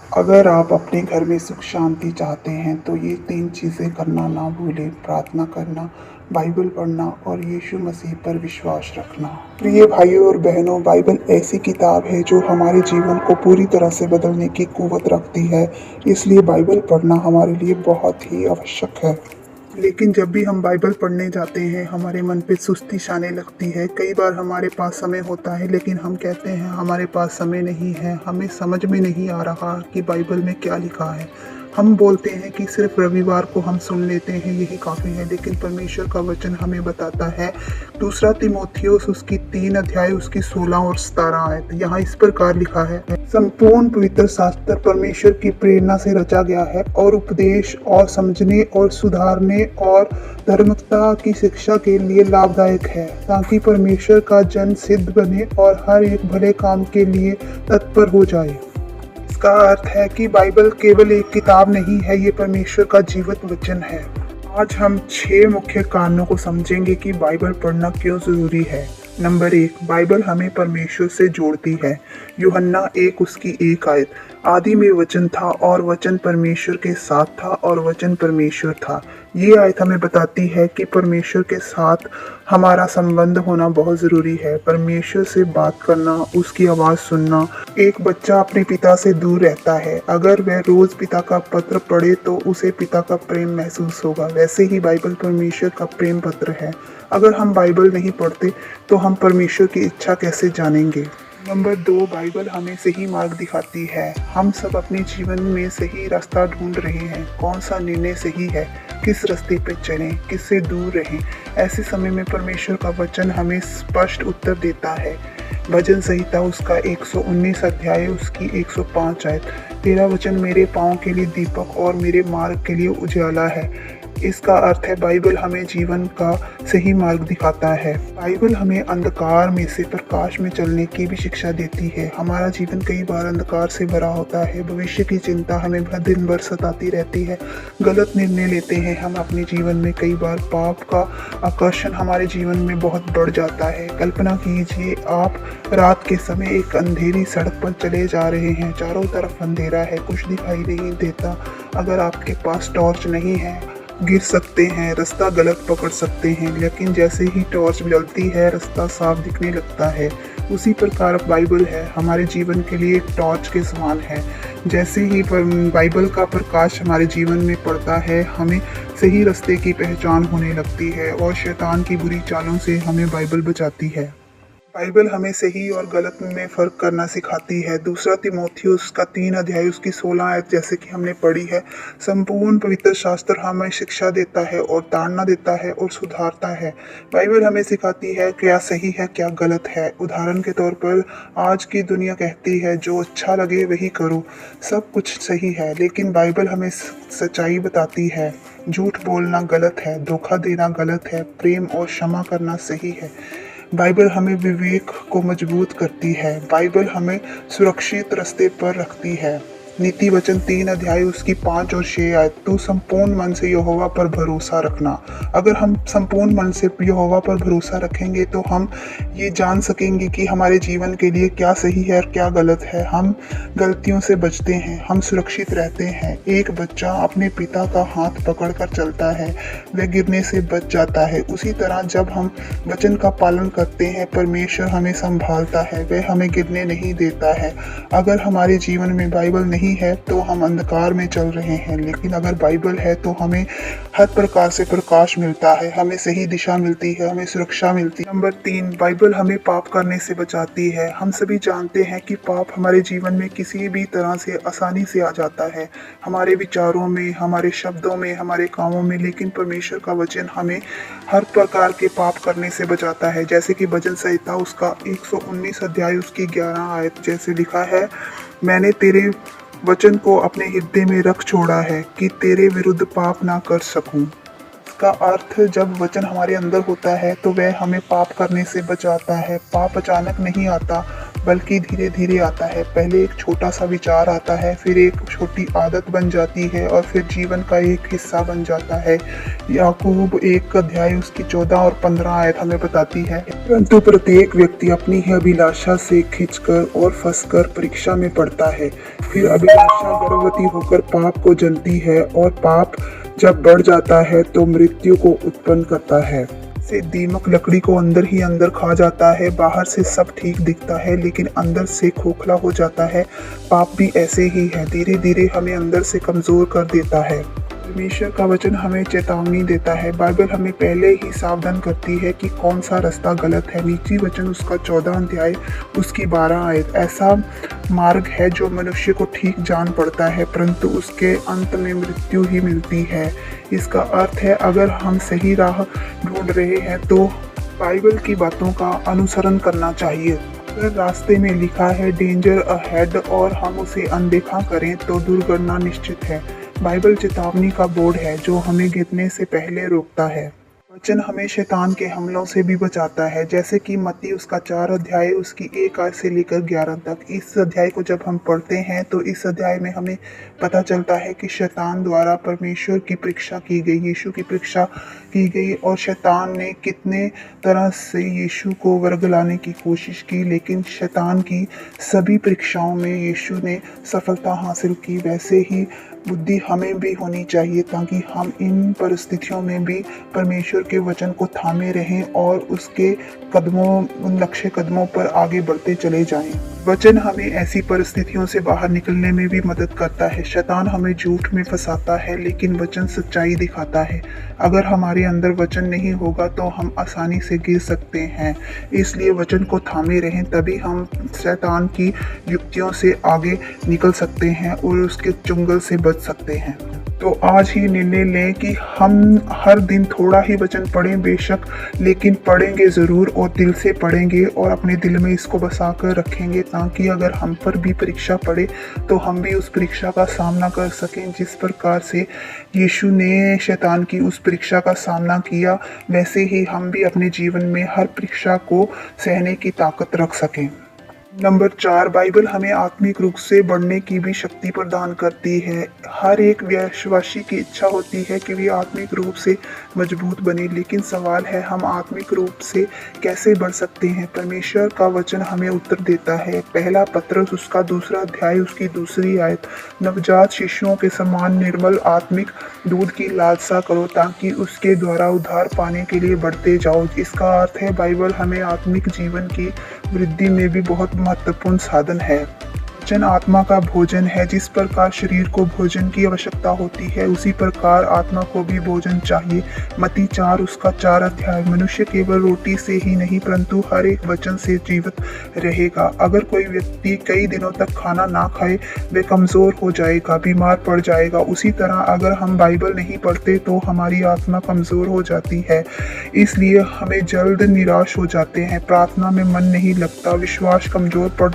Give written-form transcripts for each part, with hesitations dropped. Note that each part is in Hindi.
अगर आप अपने घर में सुख शांति चाहते हैं तो ये 3 चीज़ें करना ना भूलें, प्रार्थना करना, बाइबल पढ़ना और यीशु मसीह पर विश्वास रखना। प्रिय भाइयों और बहनों, बाइबल ऐसी किताब है जो हमारे जीवन को पूरी तरह से बदलने की कुव्वत रखती है, इसलिए बाइबल पढ़ना हमारे लिए बहुत ही आवश्यक है। लेकिन जब भी हम बाइबल पढ़ने जाते हैं हमारे मन पे सुस्ती छाने लगती है। कई बार हमारे पास समय होता है लेकिन हम कहते हैं हमारे पास समय नहीं है, हमें समझ में नहीं आ रहा कि बाइबल में क्या लिखा है। हम बोलते हैं कि सिर्फ रविवार को हम सुन लेते हैं, यही काफ़ी है, लेकिन परमेश्वर का वचन हमें बताता है। दूसरा तीमुथियुस उसकी 3 अध्याय उसकी 16 और 17 आयत, यहाँ इस प्रकार लिखा है, संपूर्ण पवित्र शास्त्र परमेश्वर की प्रेरणा से रचा गया है और उपदेश और समझने और सुधारने और धार्मिकता की शिक्षा के लिए लाभदायक है, ताकि परमेश्वर का जन सिद्ध बने और हर एक भले काम के लिए तत्पर हो जाए। इसका अर्थ है कि बाइबल केवल एक किताब नहीं है, ये परमेश्वर का जीवित वचन है। आज हम 6 मुख्य कारणों को समझेंगे कि बाइबल पढ़ना क्यों जरूरी है। नंबर 1, बाइबल हमें परमेश्वर से जोड़ती है। यूहन्ना 1 उसकी 1 आयत, आदि में वचन था और वचन परमेश्वर के साथ था और वचन परमेश्वर था। ये आयत हमें बताती है कि परमेश्वर के साथ हमारा संबंध होना बहुत ज़रूरी है। परमेश्वर से बात करना, उसकी आवाज़ सुनना। एक बच्चा अपने पिता से दूर रहता है, अगर वह रोज़ पिता का पत्र पढ़े तो उसे पिता का प्रेम महसूस होगा। वैसे ही बाइबल परमेश्वर का प्रेम पत्र है। अगर हम बाइबल नहीं पढ़ते तो हम परमेश्वर की इच्छा कैसे जानेंगे। नंबर 2, बाइबल हमें सही मार्ग दिखाती है। हम सब अपने जीवन में सही रास्ता ढूंढ रहे हैं। कौन सा निर्णय सही है, किस रास्ते पर चलें, किससे दूर रहें। ऐसे समय में परमेश्वर का वचन हमें स्पष्ट उत्तर देता है। भजन संहिता उसका 119 अध्याय उसकी 105 आयत, तेरा वचन मेरे पाँव के लिए दीपक और मेरे मार्ग के लिए उजाला है। इसका अर्थ है बाइबल हमें जीवन का सही मार्ग दिखाता है। बाइबल हमें अंधकार में से प्रकाश में चलने की भी शिक्षा देती है। हमारा जीवन कई बार अंधकार से भरा होता है, भविष्य की चिंता हमें दिन भर सताती रहती है, गलत निर्णय लेते हैं हम अपने जीवन में। कई बार पाप का आकर्षण हमारे जीवन में बहुत बढ़ जाता है। कल्पना कीजिए आप रात के समय एक अंधेरी सड़क पर चले जा रहे हैं, चारों तरफ अंधेरा है, कुछ दिखाई नहीं देता। अगर आपके पास टॉर्च नहीं है, गिर सकते हैं, रास्ता गलत पकड़ सकते हैं, लेकिन जैसे ही टॉर्च जलती है रास्ता साफ दिखने लगता है। उसी प्रकार बाइबल है, हमारे जीवन के लिए एक टॉर्च के समान है। जैसे ही बाइबल का प्रकाश हमारे जीवन में पड़ता है हमें सही रास्ते की पहचान होने लगती है और शैतान की बुरी चालों से हमें बाइबल बचाती है। बाइबल हमें सही और गलत में फ़र्क करना सिखाती है। दूसरा तीमुथियुस का 3 अध्याय उसकी 16 आयत जैसे कि हमने पढ़ी है, संपूर्ण पवित्र शास्त्र हमें शिक्षा देता है और ताड़ना देता है और सुधारता है। बाइबल हमें सिखाती है क्या सही है क्या गलत है। उदाहरण के तौर पर आज की दुनिया कहती है जो अच्छा लगे वही करो, सब कुछ सही है, लेकिन बाइबल हमें सच्चाई बताती है। झूठ बोलना गलत है, धोखा देना गलत है, प्रेम और क्षमा करना सही है। बाइबल हमें विवेक को मजबूत करती है। बाइबल हमें सुरक्षित रास्ते पर रखती है। नीति वचन 3 अध्याय उसकी 5 और 6 आयत, तू संपूर्ण मन से यहोवा पर भरोसा रखना। अगर हम संपूर्ण मन से यहोवा पर भरोसा रखेंगे तो हम ये जान सकेंगे कि हमारे जीवन के लिए क्या सही है और क्या गलत है। हम गलतियों से बचते हैं, हम सुरक्षित रहते हैं। एक बच्चा अपने पिता का हाथ पकड़कर चलता है, वह गिरने से बच जाता है। उसी तरह जब हम वचन का पालन करते हैं परमेश्वर हमें संभालता है, वह हमें गिरने नहीं देता है। अगर हमारे जीवन में बाइबल नहीं है तो हम अंधकार में चल रहे हैं, लेकिन अगर बाइबल है तो हमें हर प्रकार से प्रकाश मिलता है, हमें सही दिशा मिलती है, हमें सुरक्षा मिलती है। नंबर 3, बाइबल हमें पाप करने से बचाती है। हम सभी जानते हैं कि पाप हमारे जीवन में किसी भी तरह से आसानी से आ जाता है, हमारे विचारों में, हमारे शब्दों में, हमारे कामों में, लेकिन परमेश्वर का वचन हमें हर प्रकार के पाप करने से बचाता है। जैसे कि भजन संहिता उसका 119 अध्याय उसकी 11 आयत जैसे लिखा है, मैंने तेरे वचन को अपने हृदय में रख छोड़ा है कि तेरे विरुद्ध पाप ना कर सकूं। इसका अर्थ जब वचन हमारे अंदर होता है तो वह हमें पाप करने से बचाता है। पाप अचानक नहीं आता, बल्कि धीरे धीरे आता है। पहले एक छोटा सा विचार आता है, फिर एक छोटी आदत बन जाती है और फिर जीवन का एक हिस्सा बन जाता है। याकूब 1 अध्याय उसकी 14 और 15 आयत हमें बताती है, परंतु प्रत्येक व्यक्ति अपनी ही अभिलाषा से खिंचकर और फंसकर परीक्षा में पड़ता है। फिर अभिलाषा गर्भवती होकर पाप को जनती है और पाप जब बढ़ जाता है तो मृत्यु को उत्पन्न करता है। से दीमक लकड़ी को अंदर ही अंदर खा जाता है। बाहर से सब ठीक दिखता है लेकिन अंदर से खोखला हो जाता है। पाप भी ऐसे ही है, धीरे धीरे हमें अंदर से कमजोर कर देता है। परमेश्वर का वचन हमें चेतावनी देता है। बाइबल हमें पहले ही सावधान करती है कि कौन सा रास्ता गलत है। नीची वचन उसका 14 अध्याय उसकी 12 आयत, ऐसा मार्ग है जो मनुष्य को ठीक जान पड़ता है परंतु उसके अंत में मृत्यु ही मिलती है। इसका अर्थ है अगर हम सही राह ढूंढ रहे हैं तो बाइबल की बातों का अनुसरण करना चाहिए। अगर रास्ते में लिखा है डेंजर अहेड और हम उसे अनदेखा करें तो दुर्घटना निश्चित है। बाइबल चेतावनी का बोर्ड है जो हमें गिरने से पहले रोकता है। वचन हमें शैतान के हमलों से भी बचाता है, जैसे कि मत्ती उसका 4 अध्याय उसकी 1 आयत से लेकर 11 तक। इस अध्याय को जब हम पढ़ते हैं तो इस अध्याय में हमें पता चलता है कि शैतान द्वारा परमेश्वर की परीक्षा की गई, यीशु की परीक्षा की गई और शैतान ने कितने तरह से यीशु को वर्ग लाने की कोशिश की, लेकिन शैतान की सभी परीक्षाओं में यीशु ने सफलता हासिल की। वैसे ही बुद्धि हमें भी होनी चाहिए ताकि हम इन परिस्थितियों में भी परमेश्वर के वचन को थामे रहें और उसके उन लक्ष्य कदमों पर आगे बढ़ते चले जाएं। वचन हमें ऐसी परिस्थितियों से बाहर निकलने में भी मदद करता है। शैतान हमें झूठ में फंसाता है लेकिन वचन सच्चाई दिखाता है। अगर हमारे अंदर वचन नहीं होगा तो हम आसानी से गिर सकते हैं, इसलिए वचन को थामे रहें, तभी हम शैतान की युक्तियों से आगे निकल सकते हैं और उसके चुंगल से बच सकते हैं। तो आज ही निर्णय लें कि हम हर दिन थोड़ा ही वचन पढ़ें बेशक, लेकिन पढ़ेंगे ज़रूर और दिल से पढ़ेंगे और अपने दिल में इसको बसा कर रखेंगे ताकि अगर हम पर भी परीक्षा पड़े तो हम भी उस परीक्षा का सामना कर सकें। जिस प्रकार से यीशु ने शैतान की उस परीक्षा का सामना किया, वैसे ही हम भी अपने जीवन में हर परीक्षा को सहने की ताकत रख सकें। नंबर 4, बाइबल हमें आत्मिक रूप से बढ़ने की भी शक्ति प्रदान करती है। हर एक विश्वासी की इच्छा होती है कि वे आत्मिक रूप से मजबूत बने, लेकिन सवाल है हम आत्मिक रूप से कैसे बढ़ सकते हैं। परमेश्वर का वचन हमें उत्तर देता है। पहला पत्रस उसका 2 अध्याय उसकी 2 आयत, नवजात शिशुओं के समान निर्मल आत्मिक दूध की लालसा करो ताकि उसके द्वारा उद्धार पाने के लिए बढ़ते जाओ। इसका अर्थ है बाइबल हमें आत्मिक जीवन की वृद्धि में भी बहुत महत्वपूर्ण साधन है। वचन आत्मा का भोजन है। जिस प्रकार शरीर को भोजन की आवश्यकता होती है उसी प्रकार आत्मा को भी भोजन चाहिए। मत्ती 4 उसका 4 अध्याय, मनुष्य केवल रोटी से ही नहीं परंतु हर एक वचन से जीवित रहेगा। अगर कोई व्यक्ति कई दिनों तक खाना ना खाए वह कमजोर हो जाएगा, बीमार पड़ जाएगा। उसी तरह अगर हम बाइबल नहीं पढ़ते तो हमारी आत्मा कमजोर हो जाती है, इसलिए हमें जल्द निराश हो जाते हैं, प्रार्थना में मन नहीं लगता, विश्वास कमजोर पड़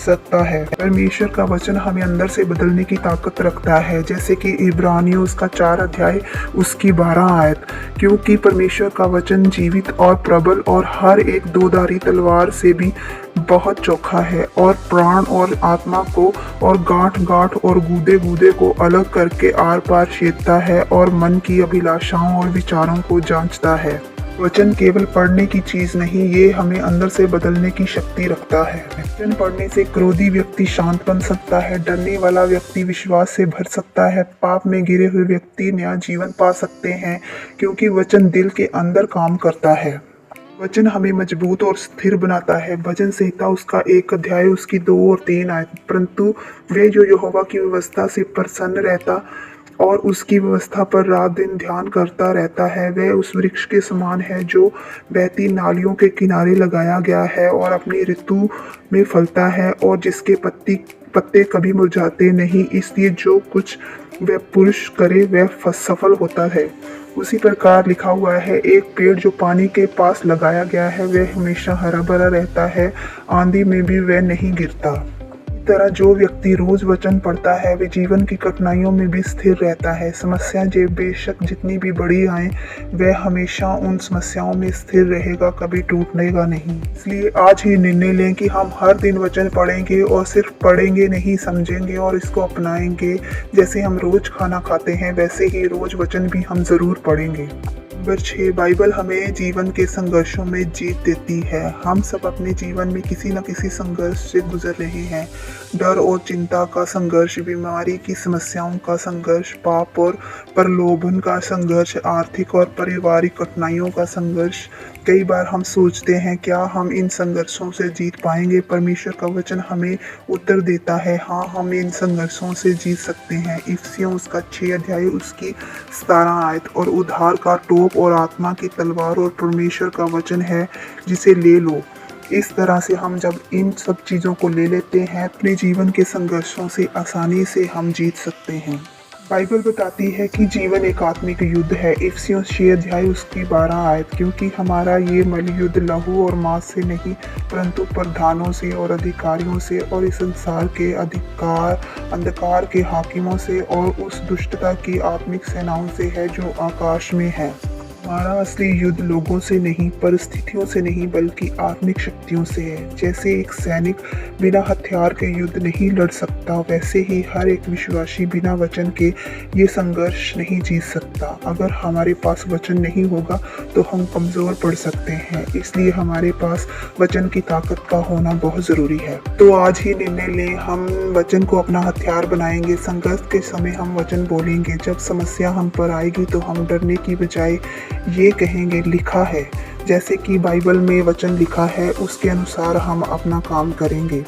सकता है। परमेश्वर का वचन हमें अंदर से बदलने की ताकत रखता है, जैसे कि इब्रानियों उसका 4 अध्याय उसकी 12 आयत, क्योंकि परमेश्वर का वचन जीवित और प्रबल और हर एक दोधारी तलवार से भी बहुत चोखा है और प्राण और आत्मा को और गांठ गांठ और गूदे गूदे को अलग करके आर पार छेदता है और मन की अभिलाषाओं और विचारों को जांचता है। वचन केवल पढ़ने की चीज नहीं, ये हमें अंदर से बदलने की शक्ति रखता है। वचन पढ़ने से क्रोधी व्यक्ति शांत बन सकता है, डरने वाला व्यक्ति विश्वास से भर सकता है, पाप में गिरे हुए व्यक्ति नया जीवन पा सकते हैं, क्योंकि वचन दिल के अंदर काम करता है। वचन हमें मजबूत और स्थिर बनाता है। भजन संहिता उसका 1 अध्याय उसकी 2 और 3 आयत, परंतु वे जो यहोवा की व्यवस्था से प्रसन्न रहता और उसकी व्यवस्था पर रात दिन ध्यान करता रहता है, वह उस वृक्ष के समान है जो बहती नालियों के किनारे लगाया गया है और अपनी ऋतु में फलता है और जिसके पत्ते कभी मुरझाते नहीं। इसलिए जो कुछ वह पुरुष करे वह सफल होता है। उसी प्रकार लिखा हुआ है, एक पेड़ जो पानी के पास लगाया गया है वह हमेशा हरा भरा रहता है, आंधी में भी वह नहीं गिरता। तरह जो व्यक्ति रोज वचन पढ़ता है वे जीवन की कठिनाइयों में भी स्थिर रहता है। समस्या जे बेशक जितनी भी बड़ी आए वह हमेशा उन समस्याओं में स्थिर रहेगा, कभी टूटनेगा नहीं। इसलिए आज ही निर्णय लें कि हम हर दिन वचन पढ़ेंगे और सिर्फ पढ़ेंगे नहीं, समझेंगे और इसको अपनाएंगे। जैसे हम रोज खाना खाते हैं वैसे ही रोज वचन भी हम जरूर पढ़ेंगे। नंबर 6, बाइबल हमें जीवन के संघर्षों में जीत देती है। हम सब अपने जीवन में किसी न किसी संघर्ष से गुजर रहे हैं। डर और चिंता का संघर्ष, बीमारी की समस्याओं का संघर्ष, पाप और प्रलोभन का संघर्ष, आर्थिक और पारिवारिक कठिनाइयों का संघर्ष। कई बार हम सोचते हैं क्या हम इन संघर्षों से जीत पाएंगे। परमेश्वर का वचन हमें उत्तर देता है, हाँ हम इन संघर्षों से जीत सकते हैं। इफिसियों उसका 6 अध्याय उसकी 17 आयत। और उद्धार का टोप और आत्मा की तलवार और परमेश्वर का वचन है जिसे ले लो। इस तरह से हम जब इन सब चीज़ों को ले लेते हैं अपने जीवन के संघर्षों से आसानी से हम जीत सकते हैं। बाइबल बताती है कि जीवन एक आत्मिक युद्ध है। इफिसियों 6 अध्याय उसकी 12 आयत। क्योंकि हमारा ये मलयुद्ध लहू और मांस से नहीं परंतु प्रधानों से और अधिकारियों से और इस संसार के अंधकार के हाकिमों से और उस दुष्टता की आत्मिक सेनाओं से है जो आकाश में है। हमारा असली युद्ध लोगों से नहीं, परिस्थितियों से नहीं, बल्कि आत्मिक शक्तियों से है। जैसे एक सैनिक बिना हथियार के युद्ध नहीं लड़ सकता, वैसे ही हर एक विश्वासी बिना वचन के ये संघर्ष नहीं जीत सकता। अगर हमारे पास वचन नहीं होगा तो हम कमज़ोर पड़ सकते हैं। इसलिए हमारे पास वचन की ताकत का होना बहुत ज़रूरी है। तो आज ही निर्णय लें, हम वचन को अपना हथियार बनाएंगे। संघर्ष के समय हम वचन बोलेंगे। जब समस्या हम पर आएगी तो हम डरने की बजाय ये कहेंगे लिखा है। जैसे कि बाइबल में वचन लिखा है उसके अनुसार हम अपना काम करेंगे।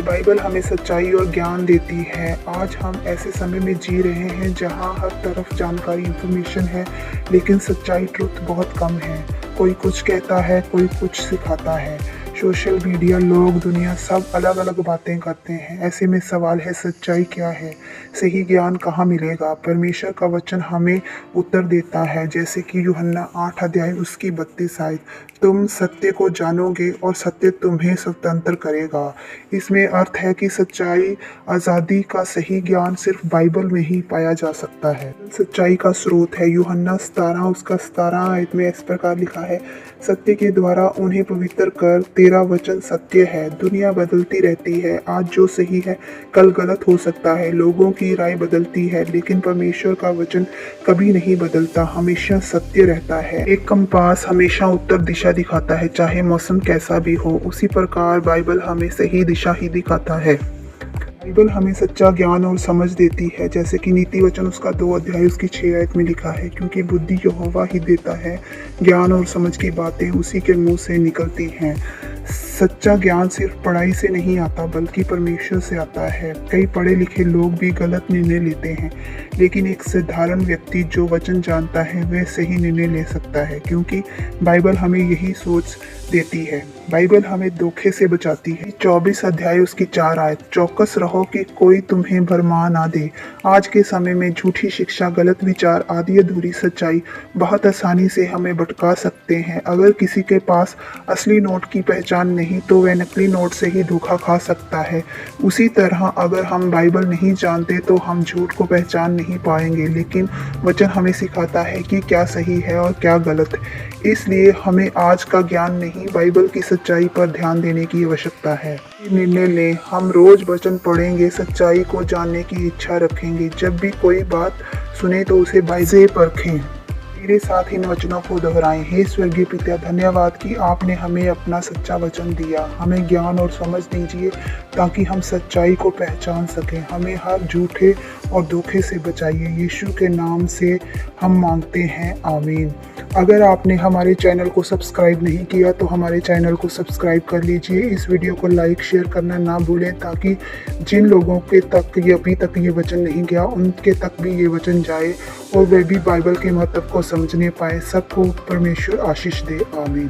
बाइबल हमें सच्चाई और ज्ञान देती है। आज हम ऐसे समय में जी रहे हैं जहां हर तरफ जानकारी, इंफॉर्मेशन है, लेकिन सच्चाई, ट्रुथ बहुत कम है। कोई कुछ कहता है, कोई कुछ सिखाता है। सोशल मीडिया, लोग, दुनिया सब अलग अलग बातें करते हैं। ऐसे में सवाल है सच्चाई क्या है, सही ज्ञान कहाँ मिलेगा। परमेश्वर का वचन हमें उत्तर देता है। जैसे कि यूहन्ना 8 अध्याय उसकी 32 आयत। तुम सत्य को जानोगे और सत्य तुम्हें स्वतंत्र करेगा। इसमें अर्थ है कि सच्चाई, आज़ादी का सही ज्ञान सिर्फ बाइबल में ही पाया जा सकता है। सच्चाई का स्रोत है। यूहन्ना 17 उसका 17 आयत में इस प्रकार लिखा है, सत्य के द्वारा उन्हें पवित्र कर, तेरा वचन सत्य है। दुनिया बदलती रहती है। आज जो सही है कल गलत हो सकता है। लोगों की राय बदलती है, लेकिन परमेश्वर का वचन कभी नहीं बदलता, हमेशा सत्य रहता है। एक कंपास हमेशा उत्तर दिशा दिखाता है, चाहे मौसम कैसा भी हो। उसी प्रकार बाइबल हमें सही दिशा ही दिखाता है। बाइबल हमें सच्चा ज्ञान और समझ देती है। जैसे कि नीति वचन उसका 2 अध्याय उसकी 6 आयत में लिखा है, क्योंकि बुद्धि यहोवा ही देता है, ज्ञान और समझ की बातें उसी के मुंह से निकलती हैं। सच्चा ज्ञान सिर्फ पढ़ाई से नहीं आता बल्कि परमेश्वर से आता है। कई पढ़े लिखे लोग भी गलत निर्णय लेते हैं, लेकिन एक साधारण व्यक्ति जो वचन जानता है वह सही निर्णय ले सकता है, क्योंकि बाइबल हमें यही सोच देती है। बाइबल हमें धोखे से बचाती है। 24 अध्याय उसकी 4 आयत। चौकस रहो कि कोई तुम्हें भरमा ना दे। आज के समय में झूठी शिक्षा, गलत विचार, आधी अधूरी सच्चाई बहुत आसानी से हमें भटका सकते हैं। अगर किसी के पास असली नोट की पहचान नहीं तो वह नकली नोट से ही धोखा खा सकता है। उसी तरह अगर हम बाइबल नहीं जानते तो हम झूठ को पहचान नहीं पाएंगे, लेकिन वचन हमें सिखाता है कि क्या सही है और क्या गलत। इसलिए हमें आज का ज्ञान नहीं, बाइबल की सच्चाई पर ध्यान देने की आवश्यकता है। निर्णय लें, हम रोज वचन पढ़ेंगे, सच्चाई को जानने की इच्छा रखेंगे। जब भी कोई बात सुने तो उसे बाइबल से परखें। मेरे साथ इन वचनों को दोहराएं। हे स्वर्गीय पिता, धन्यवाद कि आपने हमें अपना सच्चा वचन दिया। हमें ज्ञान और समझ दीजिए ताकि हम सच्चाई को पहचान सकें। हमें हर झूठे और धोखे से बचाइए। यीशु के नाम से हम मांगते हैं, आमीन। अगर आपने हमारे चैनल को सब्सक्राइब नहीं किया तो हमारे चैनल को सब्सक्राइब कर लीजिए। इस वीडियो को लाइक शेयर करना ना भूलें, ताकि जिन लोगों के तक ये अभी तक ये वचन नहीं गया उनके तक भी ये वचन जाए और वे भी बाइबल के महत्व को समझने पाए। सबको परमेश्वर आशीष दे, आमीन।